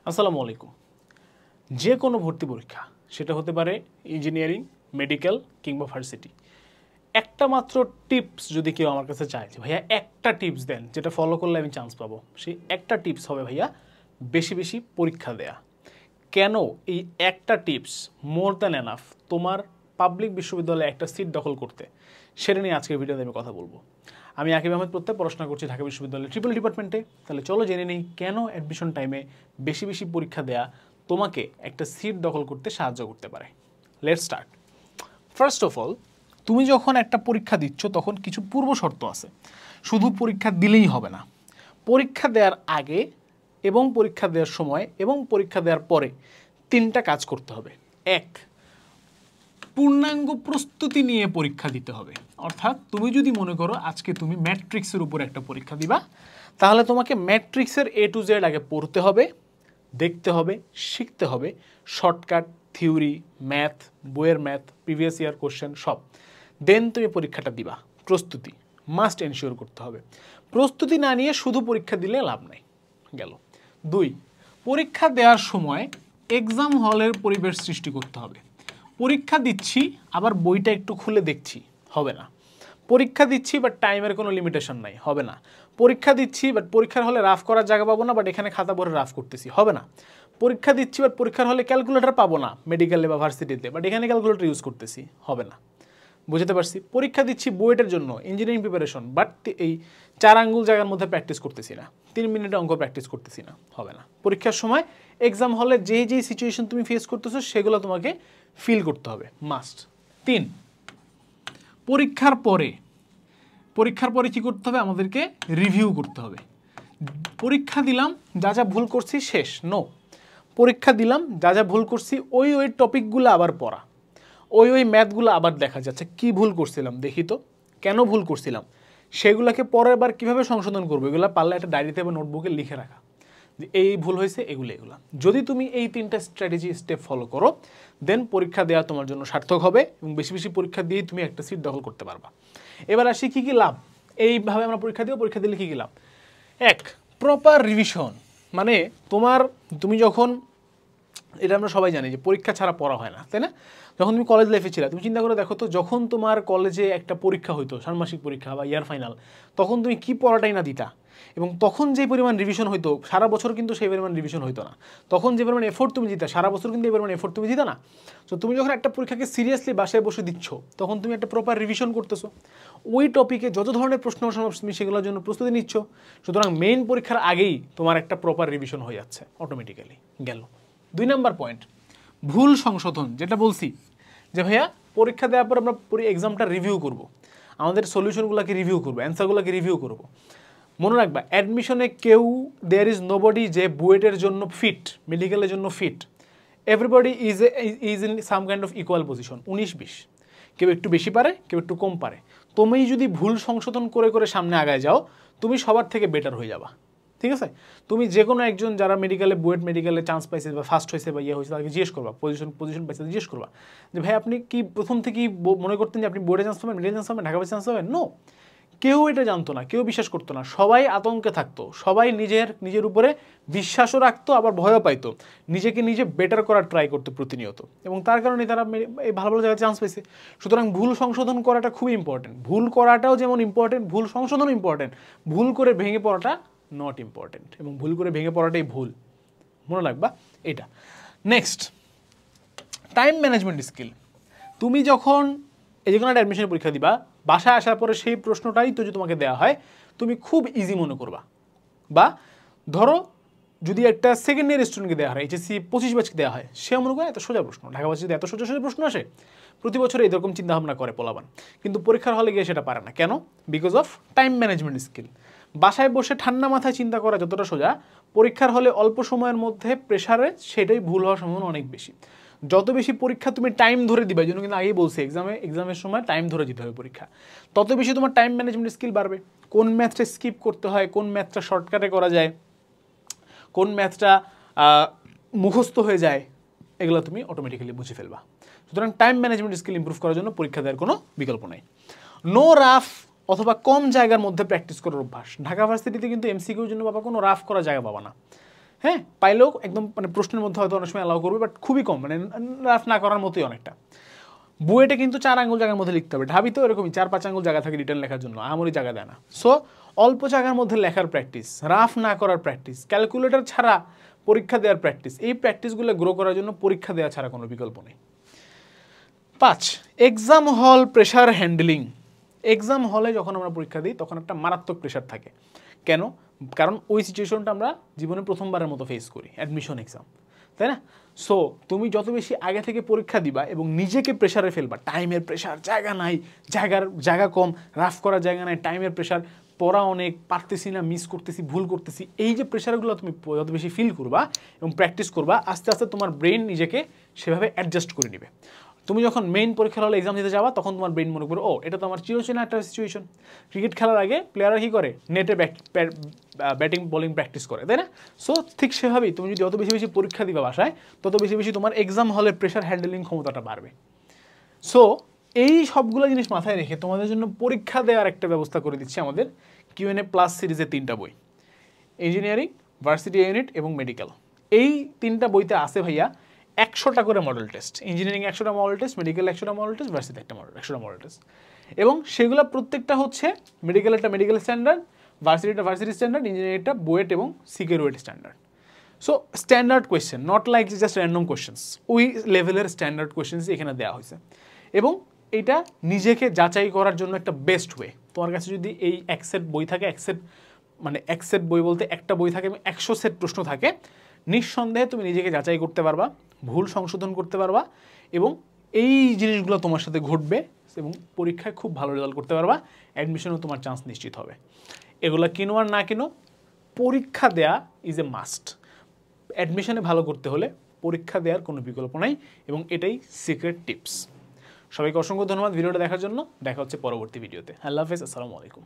আসসালামু আলাইকুম। যে কোনো ভর্তি পরীক্ষা সেটা হতে পারে ইঞ্জিনিয়ারিং, মেডিকেল কিংবা ভার্সিটি, একটা মাত্র টিপস যদি কেউ আমার কাছে চায় যে ভাইয়া একটা টিপস দেন যেটা ফলো করলে আমি চান্স পাবো, সেই একটা টিপস হবে ভাইয়া বেশি বেশি পরীক্ষা দেয়া। কেন এই একটা টিপস মোর দ্যান এনাফ তোমার পাবলিক বিশ্ববিদ্যালয়ে একটা সিট দখল করতে, সেটা নিয়ে আজকের ভিডিওতে আমি কথা বলবো। আমি আকিব আহমেদ প্রত্যেক পড়াশোনা করছি ঢাকা বিশ্ববিদ্যালয়ের ট্রিপল ডিপার্টমেন্টে। তাহলে চলো জেনে নিই কেন অ্যাডমিশন টাইমে বেশি বেশি পরীক্ষা দেয়া তোমাকে একটা সিট দখল করতে সাহায্য করতে পারে। Let's start. First of all, তুমি যখন একটা পরীক্ষা দিচ্ছ তখন কিছু পূর্ব শর্ত আছে। শুধু পরীক্ষা দিলেই হবে না, পরীক্ষা দেওয়ার আগে এবং পরীক্ষা দেওয়ার সময় এবং পরীক্ষা দেওয়ার পরে তিনটা কাজ করতে হবে। এক, পূর্ণাঙ্গ প্রস্তুতি নিয়ে পরীক্ষা দিতে হবে। অর্থাৎ তুমি যদি মনে করো আজকে তুমি ম্যাট্রিক্সের উপর একটা পরীক্ষা দিবা, তাহলে তোমাকে ম্যাট্রিক্সের A to Z আগে পড়তে হবে, দেখতে হবে, শিখতে হবে, শর্টকাট, থিওরি, ম্যাথ, বইয়ের ম্যাথ, প্রিভিয়াস ইয়ার কোশ্চেন সব। দেন তুমি পরীক্ষাটা দিবা। প্রস্তুতি মাস্ট এনশিওর করতে হবে। প্রস্তুতি না নিয়ে শুধু পরীক্ষা দিলে লাভ নাই। গেল। দুই, পরীক্ষা দেওয়ার সময় এক্সাম হলের পরিবেশ সৃষ্টি করতে হবে। পরীক্ষা দিচ্ছি আবার বইটা একটু খুলে দেখছি, হবে না। পরীক্ষা দিচ্ছি বাট টাইমের কোনো লিমিটেশন নাই, হবে না। পরীক্ষা দিচ্ছি বাট পরীক্ষার হলে রাফ করার জায়গা পাবো না, বাট এখানে খাতা ভরে রাফ করতেছি, হবে না। পরীক্ষা দিচ্ছি বাট পরীক্ষার হলে ক্যালকুলেটর পাবো না মেডিকেলে বা ভার্সিটিতে, বাট এখানে ক্যালকুলেটর ইউজ করতেছি, হবে না। বুঝতে পারছি। পরীক্ষা দিচ্ছি বুয়েটের জন্য ইঞ্জিনিয়ারিং প্রিপারেশন, বাট এই 4 আঙ্গুল জায়গার মধ্যে প্র্যাকটিস করতেছি না, 3 মিনিটে অঙ্ক প্র্যাকটিস করতেছি না, হবে না। পরীক্ষার সময় এক্সাম হলে যেই যেই সিচুয়েশন তুমি ফেস করতেছো সেগুলো তোমাকে ফিল করতে হবে, মাস্ট। 3, পরীক্ষার পরে কি করতে হবে? আমাদেরকে রিভিউ করতে হবে। পরীক্ষা দিলাম, যা যা ভুল করছি শেষ, নো। পরীক্ষা দিলাম, যা যা ভুল করছি ওই টপিকগুলো আবার পড়া, ওই ম্যাথগুলো আবার দেখা যাচ্ছে কি ভুল করছিলাম, দেখি তো কেন ভুল করছিলাম, সেগুলোকে পরের বার কীভাবে সংশোধন করবো, এগুলো পারলে একটা ডায়েরিতে বা নোটবুকে লিখে রাখা যে এই ভুল হয়েছে, এগুলো। যদি তুমি এই 3টা স্ট্র্যাটেজি স্টেপ ফলো করো, দেন পরীক্ষা দেওয়া তোমার জন্য সার্থক হবে এবং বেশি বেশি পরীক্ষা দিয়েই তুমি একটা সিট দখল করতে পারবা। এবার আসি কী কী লাভ। এইভাবে আমরা পরীক্ষা দিব, পরীক্ষা দিলে কী কী লাভ। এক, প্রপার রিভিশন। মানে তুমি যখন, এটা আমরা সবাই জানি যে পরীক্ষা ছাড়া পড়া হয় না, তাই না? যখন তুমি কলেজ লাইফে ছিলে, তুমি চিন্তা করে দেখো তো, যখন তোমার কলেজে একটা পরীক্ষা হইতো, ষান্মাসিক পরীক্ষা বা ইয়ার ফাইনাল, তখন তুমি কি পড়াটাই না দিতা, এবং তখন যে পরিমাণ রিভিশন হইতো, সারা বছর কিন্তু সেই পরিমাণ রিভিশন হইতো না। তখন যে পরিমাণ এফোর্ট তুমি দিতা, সারা বছর কিন্তু এই পরিমাণ এফোর্ট তুমি দিতা না। তো তুমি যখন একটা পরীক্ষাকে সিরিয়াসলি বাসায় বসে দিচ্ছ, তখন তুমি একটা প্রপার রিভিশন করতেছো, ওই টপিকে যত ধরনের প্রশ্ন সম্ভব তুমি সেগুলোর জন্য প্রস্তুতি নিচ্ছ। সুতরাং মেইন পরীক্ষার আগেই তোমার একটা প্রপার রিভিশন হয়ে যাচ্ছে অটোমেটিক্যালি। গেল। 2 নম্বর পয়েন্ট, ভুল সংশোধন। যেটা বলছি যে ভাইয়া পরীক্ষা দেওয়ার পর আমরা এক্সামটা রিভিউ করব, আমাদের সলিউশনগুলোকে রিভিউ করবো, অ্যান্সারগুলোকে রিভিউ করব। মনে রাখবা, অ্যাডমিশনে দেয়ার ইজ নোবডি যে বুয়েটের জন্য ফিট, মেডিকেলের জন্য fit. Everybody is in some kind of equal position, 19-20। কেউ একটু বেশি পারে, কেউ একটু কম পারে। তুমি যদি ভুল সংশোধন করে করে সামনে আগায় যাও, তুমি সবার থেকে বেটার হয়ে যাবা, ঠিক আছে? তুমি যে কোনো একজন যারা বুয়েট মেডিকেলে চান্স পাইছে বা ফার্স্ট হয়েছে বা হয়েছে, তাকে জিজ্ঞেস করবা, পজিশন পাইছে, জিজ্ঞেস করবা যে ভাই আপনি কি প্রথম থেকেই মনে করতেন যে আপনি বোর্ডে চান্স পাবেন, মেডিকেল চান্স পাবেন, ঢাকা চান্স পাবেন? নো, কেউ এটা জানতো না, কেউ বিশ্বাস করতো না, সবাই আতঙ্কে থাকতো, সবাই নিজের উপরে বিশ্বাসও রাখতো, আবার ভয়ও পাইতো, নিজেকে নিজে বেটার করার ট্রাই করতো প্রতিনিয়ত, এবং তার কারণে তারা এই ভালো ভালো জায়গায় চান্স পাইছে। সুতরাং ভুল সংশোধন করাটা খুবই ইম্পর্টেন্ট। ভুল করাটাও যেমন ইম্পর্টেন্ট, ভুল সংশোধনও ইম্পর্টেন্ট। ভুল করে ভেঙে পড়াটা নট ইম্পর্টেন্ট, এবং ভুল করে ভেঙে পড়াটাই ভুল, মনে রাখবা এটা। Next, time management skill. তুমি যখন এই যে কোনো একটা অ্যাডমিশনের পরীক্ষা দিবা, বাসায় আসার পরে সেই প্রশ্নটাই তো যদি তোমাকে দেওয়া হয়, তুমি খুব ইজি মনে করবা। বা ধরো যদি একটা সেকেন্ড ইয়ার স্টুডেন্টকে দেওয়া হয়, HSC 25 ব্যাচকে দেওয়া হয়, সে মনে করে এত সোজা প্রশ্ন, ঢাকা ভার্সিটিতে এত সোজা সোজা প্রশ্ন আসে, প্রতি বছর এরকম চিন্তাভাবনা করে পোলাবান, কিন্তু পরীক্ষার হলে গিয়ে সেটা পারে না। কেন? Because of time management skill. বাসায় বসে ঠান্ডা মাথায় চিন্তা করা যতটা সোজা, পরীক্ষার হলে অল্প সময়ের মধ্যে প্রেশারে সেটাই ভুল হওয়ার সম্ভাবনা অনেক বেশি। যত বেশি পরীক্ষা তুমি টাইম ধরে দিবা, এই জন্য কিন্তু আগেই বলছি এক্সামের সময় টাইম ধরে দিতে হবে পরীক্ষা, তত বেশি তোমার টাইম ম্যানেজমেন্ট স্কিল বাড়বে। কোন ম্যাথটা স্কিপ করতে হয়, কোন ম্যাথটা শর্টকাটে করা যায়, কোন ম্যাথটা মুখস্থ হয়ে যায়, এগুলো তুমি অটোমেটিক্যালি বুঝে ফেলবা। সুতরাং টাইম ম্যানেজমেন্ট স্কিল ইমপ্রুভ করার জন্য পরীক্ষা দেওয়ার কোনো বিকল্প নাই। নো রাফ অথবা কম জায়গার মধ্যে প্র্যাকটিস করার অভ্যাস। ঢাকা ভার্সিটিতে কিন্তু MCQর জন্য বাবা কোনো রাফ করা জায়গা পাবা না, হ্যাঁ, পাইলেও একদম মানে প্রশ্নের মধ্যে হয়তো অনেক সময় অ্যালাউ করবে, বাট খুবই কম, মানে রাফ না করার মতোই অনেকটা। বুয়েটে কিন্তু 4 আঙ্গুল জায়গার মধ্যে লিখতে হবে, ঢাবিতেও এরকমই 4-5 আঙ্গুল জায়গা থাকে রিটার্ন লেখার জন্য, আমারই জায়গা দেয় না। সো অল্প জায়গার মধ্যে লেখার প্র্যাকটিস, রাফ না করার প্র্যাকটিস, ক্যালকুলেটর ছাড়া পরীক্ষা দেওয়ার প্র্যাকটিস, এই প্র্যাকটিসগুলো গ্রো করার জন্য পরীক্ষা দেওয়া ছাড়া কোনো বিকল্প নেই। 5, এক্সাম হল প্রেশার হ্যান্ডলিং। এক্সাম হলে যখন আমরা পরীক্ষা দিই তখন একটা মারাত্মক প্রেশার থাকে। কেন? কারণ ওই সিচুয়েশনটা আমরা জীবনে প্রথমবারের মতো ফেস করি, অ্যাডমিশন এক্সাম, তাই না? সো তুমি যত বেশি আগে থেকে পরীক্ষা দিবা এবং নিজেকে প্রেশারে ফেলবা, টাইমের প্রেশার, জায়গা নাই, জায়গা কম, রাফ করার জায়গা নাই, টাইমের প্রেশার, পড়া অনেক, পারতেছি না, মিস করতেছি, ভুল করতেছি, এই যে প্রেশারগুলো তুমি যত বেশি ফিল করবা এবং প্র্যাকটিস করবা, আস্তে আস্তে তোমার ব্রেন নিজেকে সেভাবে অ্যাডজাস্ট করে নেবে। তুমি যখন মেইন পরীক্ষার হলে এক্সাম দিতে যাবা তখন তোমার ব্রেন মনে করবে, ও এটা তো আমার চিরচেনা একটা সিচুয়েশন। ক্রিকেট খেলার আগে প্লেয়াররা কী করে, নেটে ব্যাটিং বোলিং প্র্যাকটিস করে, তাই না? সো ঠিক সেভাবেই তুমি যদি যত বেশি বেশি পরীক্ষা দিবা বাসায়, তত বেশি বেশি তোমার এক্সাম হলে প্রেশার হ্যান্ডেলিং ক্ষমতাটা বাড়বে। সো এই সবগুলো জিনিস মাথায় রেখে তোমাদের জন্য পরীক্ষা দেওয়ার একটা ব্যবস্থা করে দিচ্ছি আমাদের কিউএনএ প্লাস সিরিজের 3টা বই, ইঞ্জিনিয়ারিং, ভার্সিটি ইউনিট এবং মেডিকেল। এই 3টা বইতে আছে ভাইয়া 100টা করে মডেল টেস্ট, ইঞ্জিনিয়ারিং 100টা মডেল টেস্ট, মেডিকেল 100টা মডেল টেস্ট, ভার্সিটি 100টা মডেল টেস্ট। এবং সেগুলো প্রত্যেকটা হচ্ছে মেডিকেলটা মেডিকেল স্ট্যান্ডার্ড, ভার্সিটিটা ভার্সিটি স্ট্যান্ডার্ড, ইঞ্জিনিয়ারিংটা বুয়েট এবং সিকে RUET standard. So standard question, not like just random questions, ওই লেভেলের স্ট্যান্ডার্ড কোয়েশ্চেন্স এখানে দেওয়া হয়েছে। এবং এটা নিজেকে যাচাই করার জন্য একটা বেস্ট ওয়ে। তোমার কাছে যদি এই 1 সেট বই থাকে, 1 সেট বই বলতে একটা বই থাকে এবং 100 সেট প্রশ্ন থাকে, নিঃসন্দেহে তুমি নিজেকে যাচাই করতে পারবা, ভুল সংশোধন করতে পারবা এবং এই জিনিসগুলো তোমার সাথে ঘটবে এবং পরীক্ষায় খুব ভালো রেজাল্ট করতে পারবা, অ্যাডমিশনেও তোমার চান্স নিশ্চিত হবে। এগুলো কিনো আর না কিনো, পরীক্ষা দেয়া ইজ এ মাস্ট। অ্যাডমিশনে ভালো করতে হলে পরীক্ষা দেওয়ার কোনো বিকল্প নাই এবং এটাই সিক্রেট টিপস। সবাইকে অসংখ্য ধন্যবাদ ভিডিওটা দেখার জন্য। দেখা হচ্ছে পরবর্তী ভিডিওতে। আল্লাহ হাফেজ, আসসালামু আলাইকুম।